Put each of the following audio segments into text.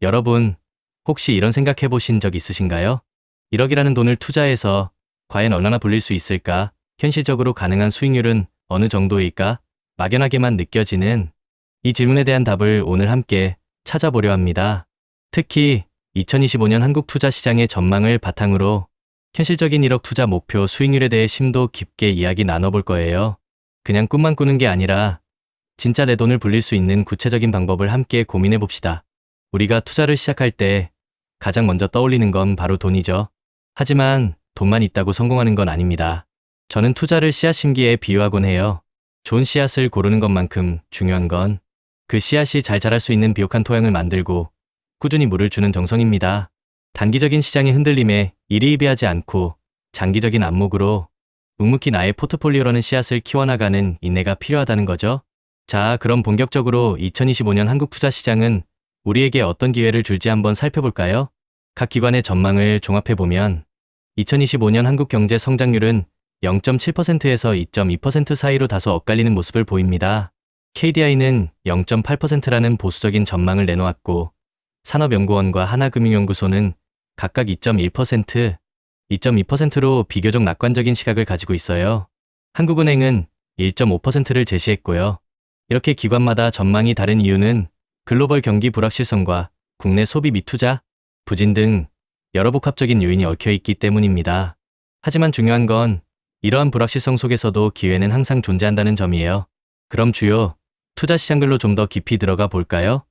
여러분, 혹시 이런 생각해 보신 적 있으신가요? 1억이라는 돈을 투자해서 과연 얼마나 불릴 수 있을까? 현실적으로 가능한 수익률은 어느 정도일까? 막연하게만 느껴지는 이 질문에 대한 답을 오늘 함께 찾아보려 합니다. 특히 2025년 한국 투자 시장의 전망을 바탕으로 현실적인 1억 투자 목표 수익률에 대해 심도 깊게 이야기 나눠볼 거예요. 그냥 꿈만 꾸는 게 아니라 진짜 내 돈을 불릴 수 있는 구체적인 방법을 함께 고민해 봅시다. 우리가 투자를 시작할 때 가장 먼저 떠올리는 건 바로 돈이죠. 하지만 돈만 있다고 성공하는 건 아닙니다. 저는 투자를 씨앗 심기에 비유하곤 해요. 좋은 씨앗을 고르는 것만큼 중요한 건 그 씨앗이 잘 자랄 수 있는 비옥한 토양을 만들고 꾸준히 물을 주는 정성입니다. 단기적인 시장의 흔들림에 일희일비하지 않고 장기적인 안목으로 묵묵히 나의 포트폴리오라는 씨앗을 키워나가는 인내가 필요하다는 거죠. 자, 그럼 본격적으로 2025년 한국 투자 시장은 우리에게 어떤 기회를 줄지 한번 살펴볼까요? 각 기관의 전망을 종합해보면 2025년 한국 경제 성장률은 0.7%에서 2.2% 사이로 다소 엇갈리는 모습을 보입니다. KDI는 0.8%라는 보수적인 전망을 내놓았고 산업연구원과 하나금융연구소는 각각 2.1%, 2.2%로 비교적 낙관적인 시각을 가지고 있어요. 한국은행은 1.5%를 제시했고요. 이렇게 기관마다 전망이 다른 이유는 글로벌 경기 불확실성과 국내 소비 미투자, 부진 등 여러 복합적인 요인이 얽혀있기 때문입니다. 하지만 중요한 건 이러한 불확실성 속에서도 기회는 항상 존재한다는 점이에요. 그럼 주요 투자 시장별로 좀 더 깊이 들어가 볼까요?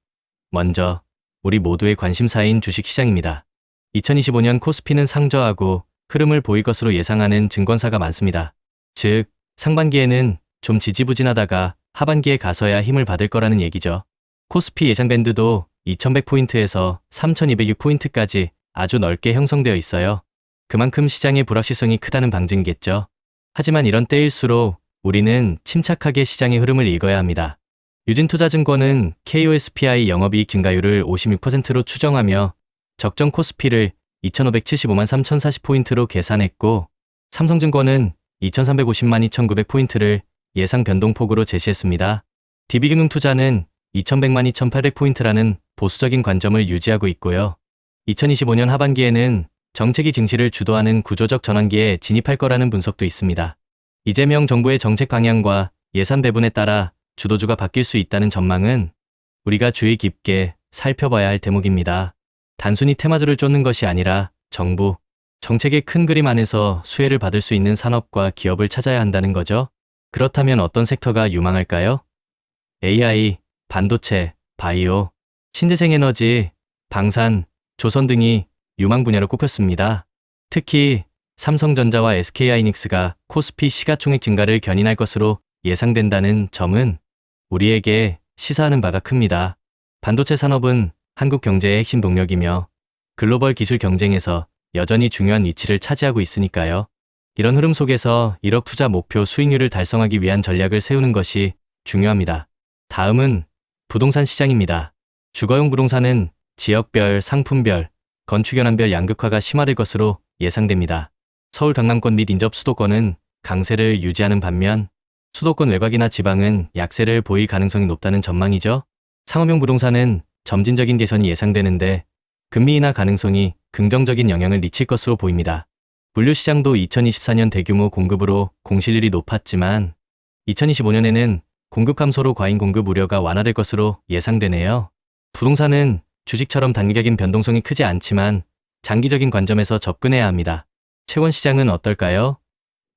먼저 우리 모두의 관심사인 주식시장입니다. 2025년 코스피는 상저하고 흐름을 보일 것으로 예상하는 증권사가 많습니다. 즉, 상반기에는 좀 지지부진하다가 하반기에 가서야 힘을 받을 거라는 얘기죠. 코스피 예상 밴드도 2100포인트에서 3206포인트까지 아주 넓게 형성되어 있어요. 그만큼 시장의 불확실성이 크다는 방증이겠죠. 하지만 이런 때일수록 우리는 침착하게 시장의 흐름을 읽어야 합니다. 유진투자증권은 KOSPI 영업이익 증가율을 56%로 추정하며 적정 코스피를 2575만 3040포인트로 계산했고, 삼성증권은 2350만 2900포인트를 예상 변동폭으로 제시했습니다. DB금융투자는 2100만 2800포인트라는 보수적인 관점을 유지하고 있고요. 2025년 하반기에는 정책이 증시를 주도하는 구조적 전환기에 진입할 거라는 분석도 있습니다. 이재명 정부의 정책 방향과 예산 배분에 따라 주도주가 바뀔 수 있다는 전망은 우리가 주의 깊게 살펴봐야 할 대목입니다. 단순히 테마주를 쫓는 것이 아니라 정부, 정책의 큰 그림 안에서 수혜를 받을 수 있는 산업과 기업을 찾아야 한다는 거죠. 그렇다면 어떤 섹터가 유망할까요? AI, 반도체, 바이오, 신재생에너지, 방산, 조선 등이 유망 분야로 꼽혔습니다. 특히 삼성전자와 SK하이닉스가 코스피 시가총액 증가를 견인할 것으로 예상된다는 점은 우리에게 시사하는 바가 큽니다. 반도체 산업은 한국 경제의 핵심 동력이며 글로벌 기술 경쟁에서 여전히 중요한 위치를 차지하고 있으니까요. 이런 흐름 속에서 1억 투자 목표 수익률을 달성하기 위한 전략을 세우는 것이 중요합니다. 다음은 부동산 시장입니다. 주거용 부동산은 지역별, 상품별, 건축연한별 양극화가 심화될 것으로 예상됩니다. 서울 강남권 및 인접 수도권은 강세를 유지하는 반면 수도권 외곽이나 지방은 약세를 보일 가능성이 높다는 전망이죠. 상업용 부동산은 점진적인 개선이 예상되는데 금리 인하 가능성이 긍정적인 영향을 미칠 것으로 보입니다. 물류시장도 2024년 대규모 공급으로 공실률이 높았지만 2025년에는 공급 감소로 과잉 공급 우려가 완화될 것으로 예상되네요. 부동산은 주식처럼 단기적인 변동성이 크지 않지만 장기적인 관점에서 접근해야 합니다. 채권시장은 어떨까요?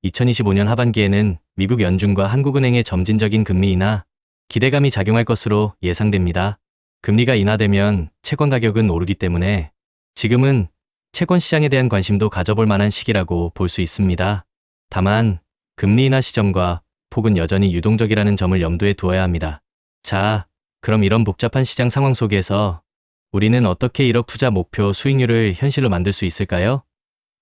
2025년 하반기에는 미국 연준과 한국은행의 점진적인 금리 인하, 기대감이 작용할 것으로 예상됩니다. 금리가 인하되면 채권 가격은 오르기 때문에 지금은 채권 시장에 대한 관심도 가져볼 만한 시기라고 볼 수 있습니다. 다만 금리 인하 시점과 폭은 여전히 유동적이라는 점을 염두에 두어야 합니다. 자, 그럼 이런 복잡한 시장 상황 속에서 우리는 어떻게 1억 투자 목표 수익률을 현실로 만들 수 있을까요?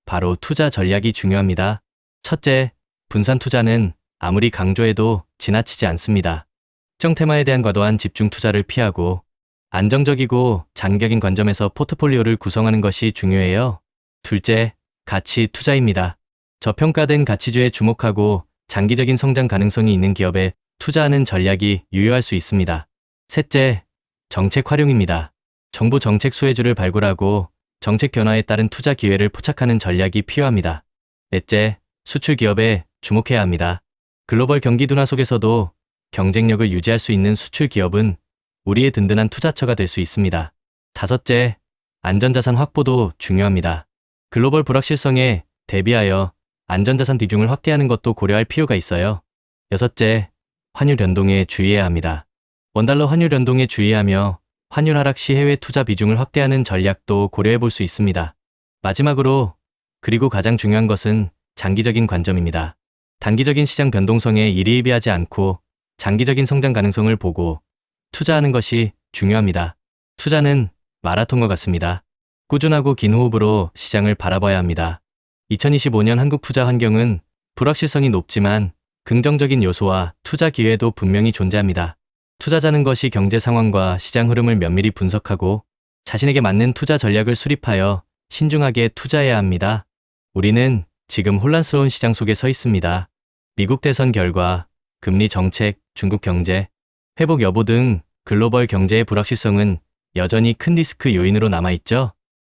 바로 투자 전략이 중요합니다. 첫째, 분산 투자는 아무리 강조해도 지나치지 않습니다. 특정 테마에 대한 과도한 집중 투자를 피하고 안정적이고 장기적인 관점에서 포트폴리오를 구성하는 것이 중요해요. 둘째, 가치 투자입니다. 저평가된 가치주에 주목하고 장기적인 성장 가능성이 있는 기업에 투자하는 전략이 유효할 수 있습니다. 셋째, 정책 활용입니다. 정부 정책 수혜주를 발굴하고 정책 변화에 따른 투자 기회를 포착하는 전략이 필요합니다. 넷째, 수출 기업에 주목해야 합니다. 글로벌 경기 둔화 속에서도 경쟁력을 유지할 수 있는 수출 기업은 우리의 든든한 투자처가 될 수 있습니다. 다섯째, 안전자산 확보도 중요합니다. 글로벌 불확실성에 대비하여 안전자산 비중을 확대하는 것도 고려할 필요가 있어요. 여섯째, 환율 변동에 주의해야 합니다. 원달러 환율 변동에 주의하며 환율 하락 시 해외 투자 비중을 확대하는 전략도 고려해 볼 수 있습니다. 마지막으로, 그리고 가장 중요한 것은 장기적인 관점입니다. 단기적인 시장 변동성에 일희일비하지 않고 장기적인 성장 가능성을 보고 투자하는 것이 중요합니다. 투자는 마라톤과 같습니다. 꾸준하고 긴 호흡으로 시장을 바라봐야 합니다. 2025년 한국 투자 환경은 불확실성이 높지만 긍정적인 요소와 투자 기회도 분명히 존재합니다. 투자자는 것이 경제 상황과 시장 흐름을 면밀히 분석하고 자신에게 맞는 투자 전략을 수립하여 신중하게 투자해야 합니다. 우리는 지금 혼란스러운 시장 속에 서 있습니다. 미국 대선 결과, 금리 정책, 중국 경제, 회복 여부 등 글로벌 경제의 불확실성은 여전히 큰 리스크 요인으로 남아있죠.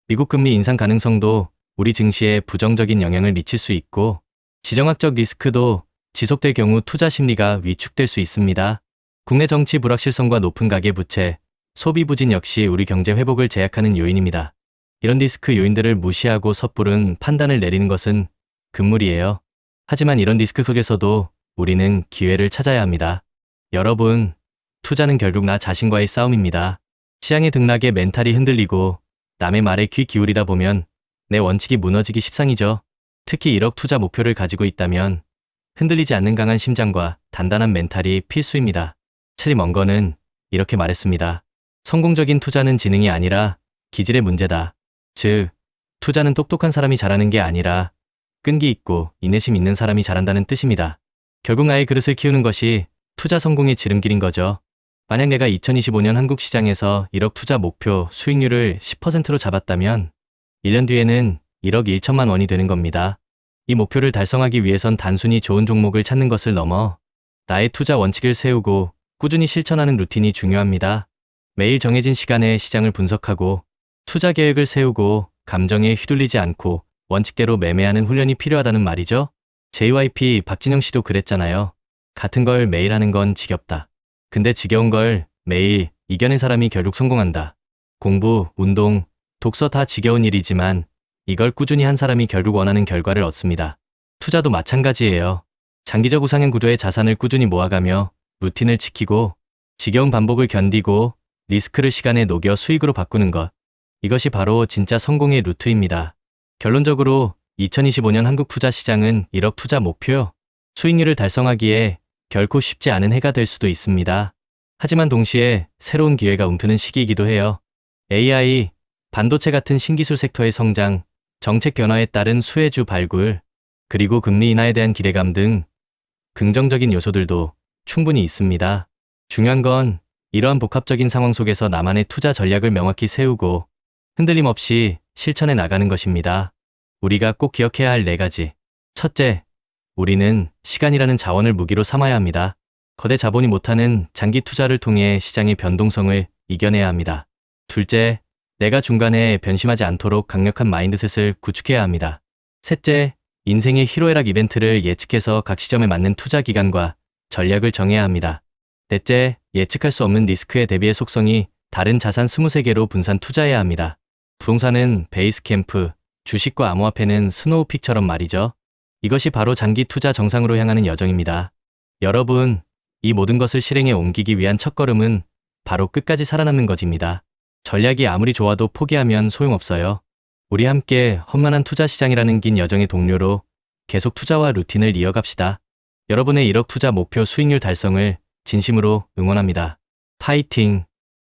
미국 금리 인상 가능성도 우리 증시에 부정적인 영향을 미칠 수 있고 지정학적 리스크도 지속될 경우 투자 심리가 위축될 수 있습니다. 국내 정치 불확실성과 높은 가계부채, 소비 부진 역시 우리 경제 회복을 제약하는 요인입니다. 이런 리스크 요인들을 무시하고 섣부른 판단을 내리는 것은 금물이에요. 하지만 이런 리스크 속에서도 우리는 기회를 찾아야 합니다. 여러분, 투자는 결국 나 자신과의 싸움입니다. 시장의 등락에 멘탈이 흔들리고 남의 말에 귀 기울이다 보면 내 원칙이 무너지기 십상이죠. 특히 1억 투자 목표를 가지고 있다면 흔들리지 않는 강한 심장과 단단한 멘탈이 필수입니다. 찰리 먼거는 이렇게 말했습니다. 성공적인 투자는 지능이 아니라 기질의 문제다. 즉, 투자는 똑똑한 사람이 잘하는 게 아니라 끈기 있고 인내심 있는 사람이 잘한다는 뜻입니다. 결국 나의 그릇을 키우는 것이 투자 성공의 지름길인 거죠. 만약 내가 2025년 한국 시장에서 1억 투자 목표 수익률을 10%로 잡았다면 1년 뒤에는 1억 1천만 원이 되는 겁니다. 이 목표를 달성하기 위해선 단순히 좋은 종목을 찾는 것을 넘어 나의 투자 원칙을 세우고 꾸준히 실천하는 루틴이 중요합니다. 매일 정해진 시간에 시장을 분석하고 투자 계획을 세우고 감정에 휘둘리지 않고 원칙대로 매매하는 훈련이 필요하다는 말이죠. JYP 박진영 씨도 그랬잖아요. 같은 걸 매일 하는 건 지겹다. 근데 지겨운 걸 매일 이겨낸 사람이 결국 성공한다. 공부, 운동, 독서 다 지겨운 일이지만 이걸 꾸준히 한 사람이 결국 원하는 결과를 얻습니다. 투자도 마찬가지예요. 장기적 우상향 구도의 자산을 꾸준히 모아가며 루틴을 지키고 지겨운 반복을 견디고 리스크를 시간에 녹여 수익으로 바꾸는 것. 이것이 바로 진짜 성공의 루트입니다. 결론적으로 2025년 한국 투자 시장은 1억 투자 목표 수익률을 달성하기에 결코 쉽지 않은 해가 될 수도 있습니다. 하지만 동시에 새로운 기회가 움트는 시기이기도 해요. AI, 반도체 같은 신기술 섹터의 성장, 정책 변화에 따른 수혜주 발굴, 그리고 금리 인하에 대한 기대감 등 긍정적인 요소들도 충분히 있습니다. 중요한 건 이러한 복합적인 상황 속에서 나만의 투자 전략을 명확히 세우고 흔들림 없이 실천해 나가는 것입니다. 우리가 꼭 기억해야 할 4가지. 첫째, 우리는 시간이라는 자원을 무기로 삼아야 합니다. 거대 자본이 못하는 장기 투자를 통해 시장의 변동성을 이겨내야 합니다. 둘째, 내가 중간에 변심하지 않도록 강력한 마인드셋을 구축해야 합니다. 셋째, 인생의 희로애락 이벤트를 예측해서 각 시점에 맞는 투자 기간과 전략을 정해야 합니다. 넷째, 예측할 수 없는 리스크에 대비해 속성이 다른 자산 23개로 분산 투자해야 합니다. 부동산은 베이스 캠프, 주식과 암호화폐는 스노우픽처럼 말이죠. 이것이 바로 장기 투자 정상으로 향하는 여정입니다. 여러분, 이 모든 것을 실행에 옮기기 위한 첫걸음은 바로 끝까지 살아남는 것입니다. 전략이 아무리 좋아도 포기하면 소용없어요. 우리 함께 험난한 투자 시장이라는 긴 여정의 동료로 계속 투자와 루틴을 이어갑시다. 여러분의 1억 투자 목표 수익률 달성을 진심으로 응원합니다. 파이팅!